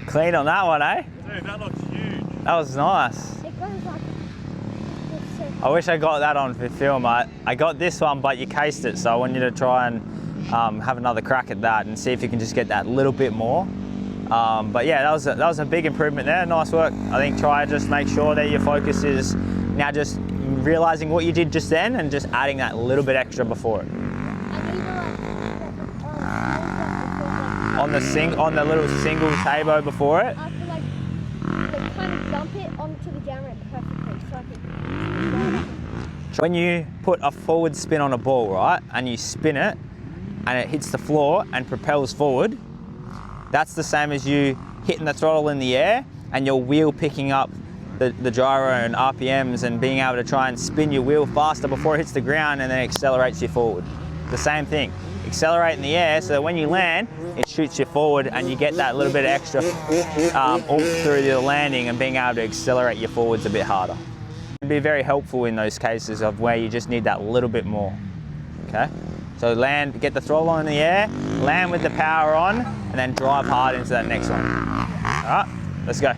Clean on that one, eh? Dude, that looks huge. That was nice. It goes like this. I wish I got that on for film. I got this one, but you cased it, so I want you to try and have another crack at that and see if you can just get that little bit more. But yeah, that was a big improvement there. Nice work. I think try to just make sure that your focus is now just realizing what you did just then and just adding that little bit extra before it. On the little single tabo before it. I feel like kind of dump it onto the down ramp perfectly, so I can. When you put a forward spin on a ball, right, and you spin it, and it hits the floor and propels forward, that's the same as you hitting the throttle in the air and your wheel picking up the gyro and RPMs and being able to try and spin your wheel faster before it hits the ground and then accelerates you forward. The same thing. Accelerate in the air so that when you land, it shoots you forward and you get that little bit of extra oomph through the landing and being able to accelerate your forwards a bit harder. It'd be very helpful in those cases of where you just need that little bit more, okay? So land, get the throttle on in the air, land with the power on, and then drive hard into that next one. All right, let's go.